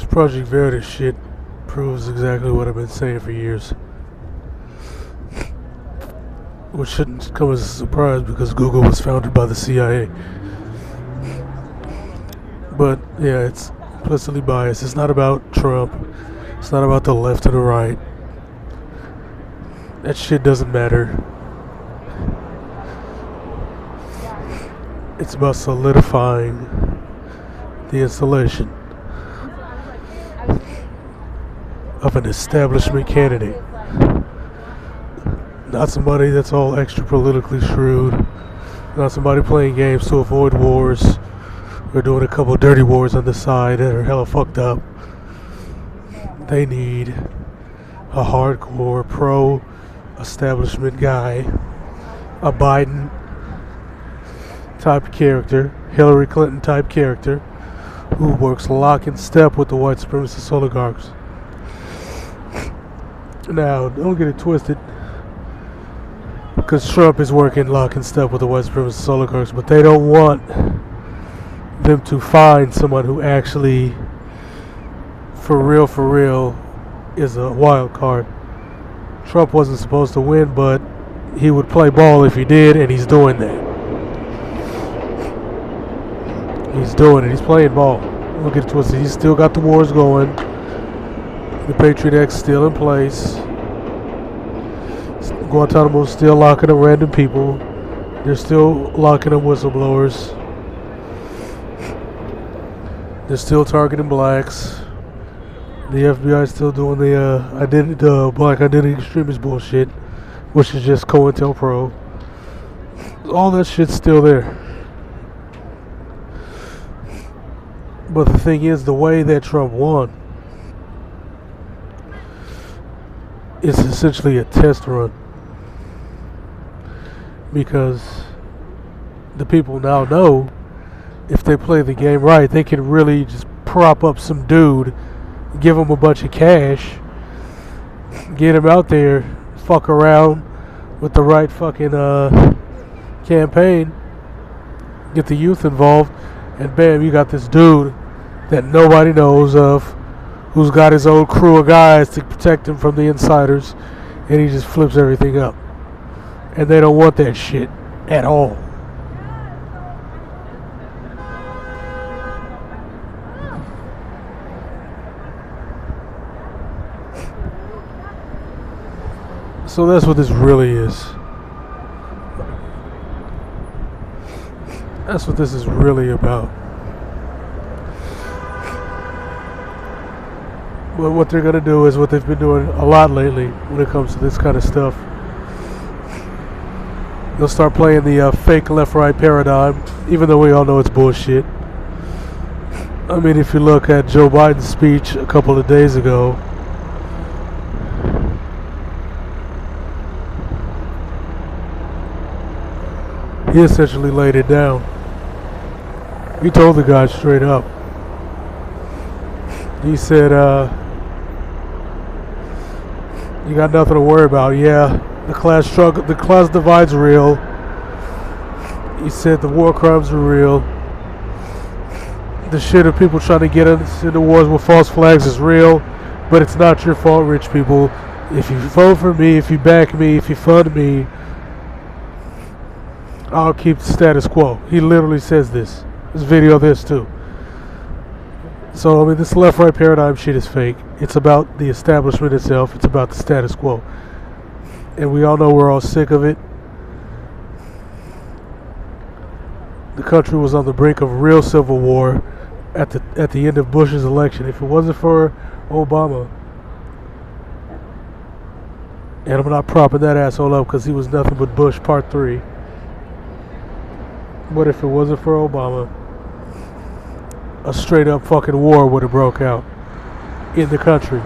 This Project Veritas shit proves exactly what I've been saying for years. Which shouldn't come as a surprise because Google was founded by the CIA. But yeah, it's implicitly biased. It's not about Trump. It's not about the left or the right. That shit doesn't matter. It's about solidifying the installation of an establishment candidate. Not somebody that's all extra politically shrewd. Not somebody playing games to avoid wars. Or doing a couple dirty wars on the side that are hella fucked up. They need a hardcore pro-establishment guy. A Biden type character. Hillary Clinton type character. Who works lock and step with the white supremacist oligarchs. Now, don't get it twisted. Because Trump is working lock and step with the white supremacist oligarchs. But they don't want them to find someone who actually, for real, is a wild card. Trump wasn't supposed to win, but he would play ball if he did, and he's doing that. He's doing it. He's playing ball. Look at it twisted. He's still got the wars going. The Patriot Act's still in place. Guantanamo's still locking up random people. They're still locking up whistleblowers. They're still targeting blacks. The FBI is still doing the black identity extremist bullshit, which is just COINTELPRO. All that shit's still there. But the thing is, the way that Trump won is essentially a test run. Because the people now know if they play the game right, they can really just prop up some dude, give him a bunch of cash, get him out there, fuck around with the right fucking campaign, get the youth involved, and bam, you got this dude that nobody knows of, who's got his own crew of guys to protect him from the insiders, and he just flips everything up. And they don't want that shit at all. So that's what this really is. That's what this is really about. But what they're going to do is what they've been doing a lot lately when it comes to this kind of stuff. They'll start playing the fake left-right paradigm, even though we all know it's bullshit. I mean, if you look at Joe Biden's speech a couple of days ago, he essentially laid it down. He told the guy straight up. He said, you got nothing to worry about. Yeah, the class struggle, the class divide's real. He said the war crimes are real. The shit of people trying to get us into wars with false flags is real, but it's not your fault, rich people. If you vote for me, if you back me, if you fund me, I'll keep the status quo. He literally says this. There's video of this too. So, I mean, this left-right paradigm shit is fake. It's about the establishment itself. It's about the status quo. And we all know we're all sick of it. The country was on the brink of real civil war at the end of Bush's election. If it wasn't for Obama, and I'm not propping that asshole up because he was nothing but Bush Part 3. But if it wasn't for Obama, a straight up fucking war would have broke out in the country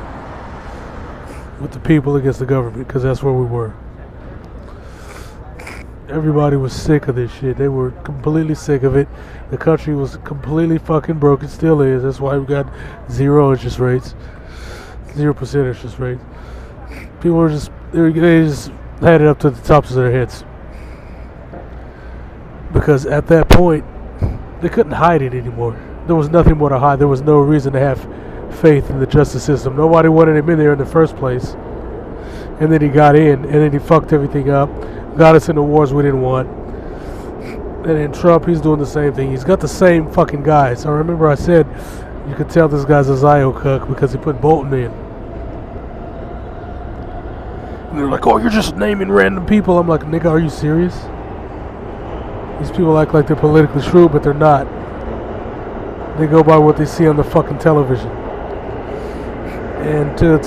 with the people against the government, because that's where we were. Everybody was sick of this shit. They were completely sick of it. The country was completely fucking broke. It still is. That's why we got 0 interest rates, 0% interest rates. People were just, they just had it up to the tops of their heads. Because at that point, they couldn't hide it anymore. There was nothing more to hide. There was no reason to have faith in the justice system. Nobody wanted him in there in the first place. And then he got in, and then he fucked everything up, got us into wars we didn't want. And then Trump, he's doing the same thing. He's got the same fucking guys. I remember I said you could tell this guy's a Zio cook because he put Bolton in. And they're like, oh, you're just naming random people. I'm like, nigga, are you serious? These people act like they're politically shrewd, but they're not. They go by what they see on the fucking television. And to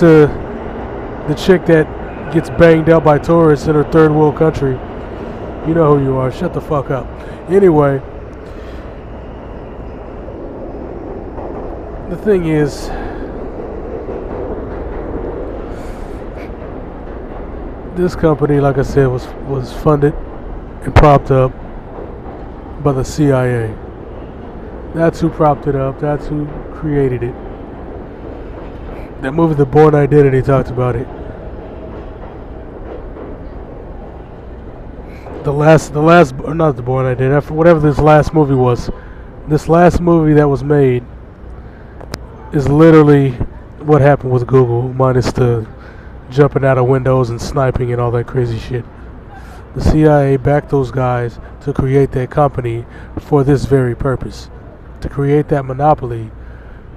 the chick that gets banged out by tourists in her third world country, you know who you are. Shut the fuck up. Anyway, the thing is, this company, like I said, was funded and propped up by the CIA. That's who propped it up. That's who created it. That movie, The Bourne Identity, talked about it. Not The Bourne Identity, whatever this last movie was. This last movie that was made is literally what happened with Google, minus the jumping out of windows and sniping and all that crazy shit. The CIA backed those guys to create that company for this very purpose. To create that monopoly,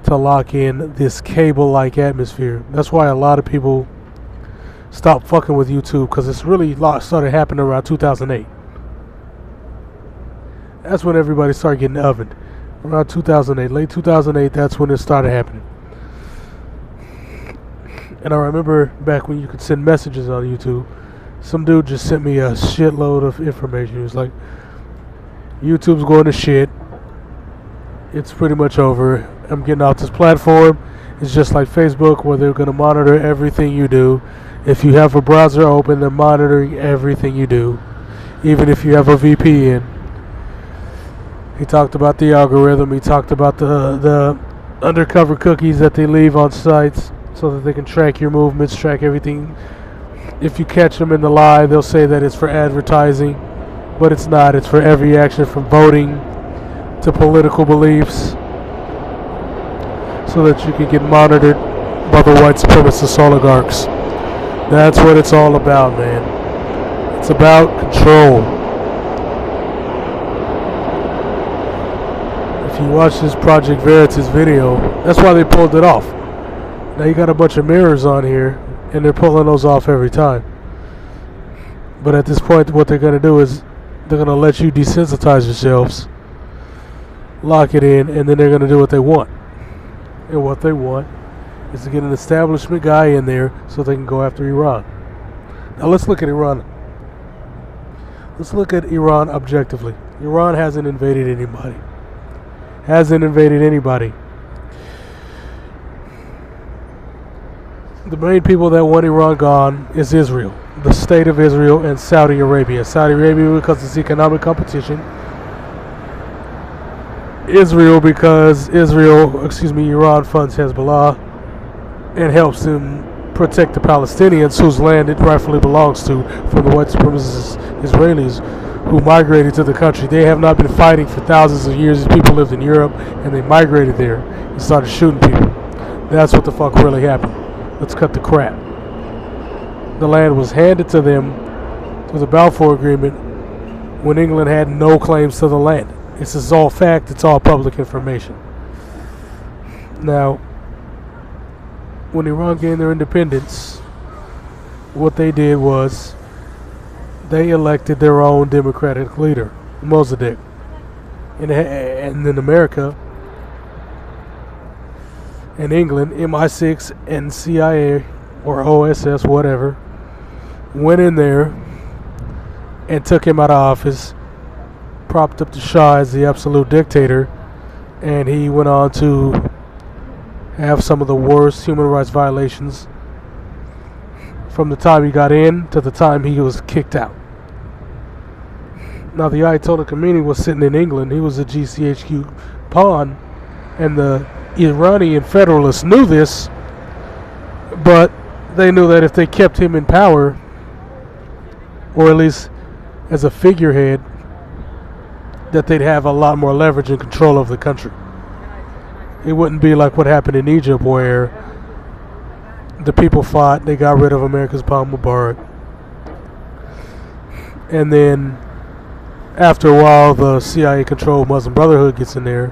to lock in this cable-like atmosphere. That's why a lot of people stopped fucking with YouTube, because it's really started happening around 2008. That's when everybody started getting ovened. Around 2008, late 2008, that's when it started happening. And I remember back when you could send messages on YouTube, some dude just sent me a shitload of information. He was like, YouTube's going to shit. It's pretty much over. I'm getting off this platform. It's just like Facebook, where they're going to monitor everything you do. If you have a browser open, they're monitoring everything you do, even if you have a VPN. He talked about the algorithm. He talked about the undercover cookies that they leave on sites so that they can track your movements, track everything. If you catch them in the lie, they'll say that it's for advertising, but it's not. It's for every action from voting to political beliefs, so that you can get monitored by the white supremacist oligarchs. That's what it's all about, man. It's about control. If you watch this Project Veritas video, that's why they pulled it off. Now you got a bunch of mirrors on here, and they're pulling those off every time. But at this point, what they're going to do is they're going to let you desensitize yourselves, lock it in, and then they're going to do what they want. And what they want is to get an establishment guy in there so they can go after Iran. Now let's look at Iran. Let's look at Iran objectively. Iran hasn't invaded anybody. Hasn't invaded anybody. The main people that want Iran gone is Israel, the state of Israel, and Saudi Arabia. Saudi Arabia because it's economic competition. Israel because Iran funds Hezbollah and helps them protect the Palestinians whose land it rightfully belongs to from the white supremacist Israelis who migrated to the country. They have not been fighting for thousands of years. These people lived in Europe and they migrated there and started shooting people. That's what the fuck really happened. Let's cut the crap. The land was handed to them through the Balfour Agreement when England had no claims to the land. This is all fact. It's all public information. Now, when Iran gained their independence, what they did was they elected their own democratic leader, Mossadegh. And in America and England, MI6 and CIA or OSS, whatever, went in there and took him out of office, propped up the Shah as the absolute dictator, and he went on to have some of the worst human rights violations from the time he got in to the time he was kicked out. Now the Ayatollah Khomeini was sitting in England. He was a GCHQ pawn, and the Iranian Federalists knew this, but they knew that if they kept him in power, or at least as a figurehead, that they'd have a lot more leverage and control of the country. It wouldn't be like what happened in Egypt, where the people fought, they got rid of America's Palm Mubarak, and then after a while the CIA-controlled Muslim Brotherhood gets in there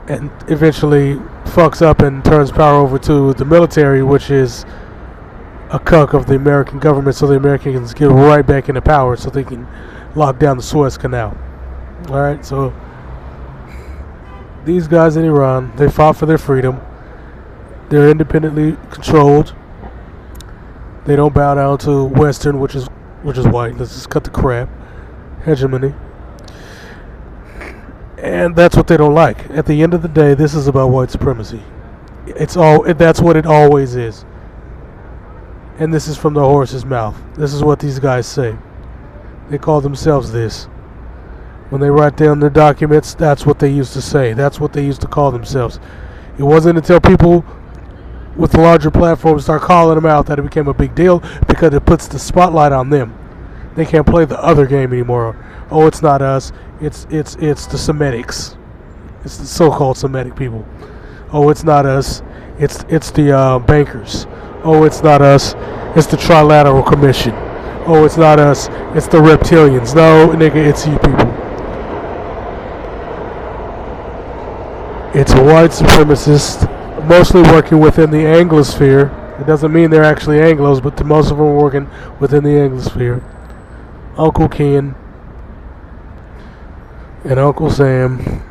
and eventually fucks up and turns power over to the military, which is a cuck of the American government, so the Americans get right back into power so they can lock down the Suez Canal. Alright, so these guys in Iran, they fought for their freedom. They're independently controlled. They don't bow down to Western, which is white. Let's just cut the crap. Hegemony. And that's what they don't like. At the end of the day, this is about white supremacy. That's what it always is. And this is from the horse's mouth. This is what these guys say. They call themselves this. When they write down their documents, that's what they used to say. That's what they used to call themselves. It wasn't until people with larger platforms start calling them out that it became a big deal, because it puts the spotlight on them. They can't play the other game anymore. Oh, it's not us. It's the Semitics. It's the so-called Semitic people. Oh, it's not us. It's the bankers. Oh, it's not us. It's the Trilateral Commission. Oh, it's not us. It's the reptilians. No, nigga, it's you people. It's a white supremacist, mostly working within the Anglosphere. It doesn't mean they're actually Anglos, but most of them are working within the Anglosphere. Uncle Ken and Uncle Sam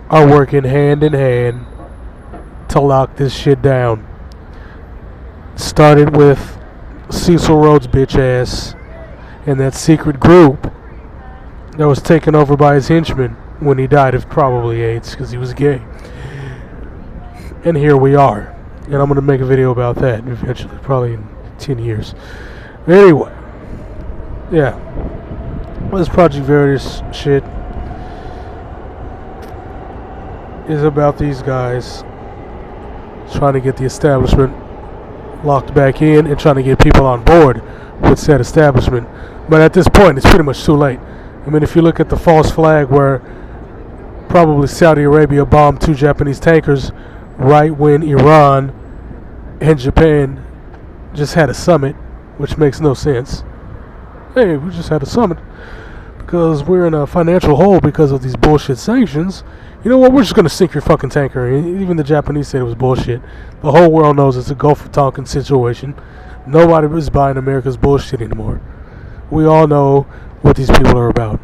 are working hand in hand to lock this shit down. Started with Cecil Rhodes' bitch ass and that secret group that was taken over by his henchmen when he died of probably AIDS because he was gay. And here we are. And I'm going to make a video about that eventually, probably in 10 years. Anyway, yeah. This Project Veritas shit is about these guys trying to get the establishment locked back in and trying to get people on board with said establishment. But at this point, it's pretty much too late. I mean, if you look at the false flag where probably Saudi Arabia bombed 2 Japanese tankers right when Iran and Japan just had a summit, which makes no sense. Hey, we just had a summit because we're in a financial hole because of these bullshit sanctions. You know what? We're just going to sink your fucking tanker. And even the Japanese said it was bullshit. The whole world knows it's a Gulf of Tonkin situation. Nobody is buying America's bullshit anymore. We all know what these people are about.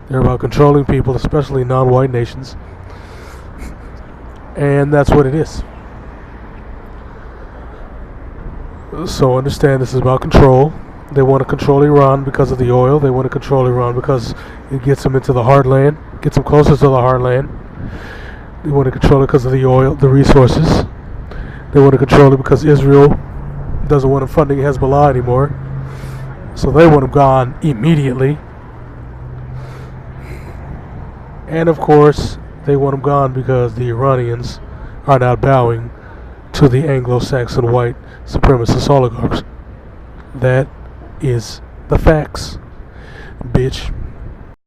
They're about controlling people, especially non-white nations. And that's what it is. So understand this is about control. They want to control Iran because of the oil. They want to control Iran because it gets them into the heartland, gets them closer to the heartland. They want to control it because of the oil, the resources. They want to control it because Israel doesn't want them funding Hezbollah anymore. So they want them gone immediately. And of course, they want them gone because the Iranians are not bowing to the Anglo-Saxon white supremacist oligarchs. That is the facts, bitch.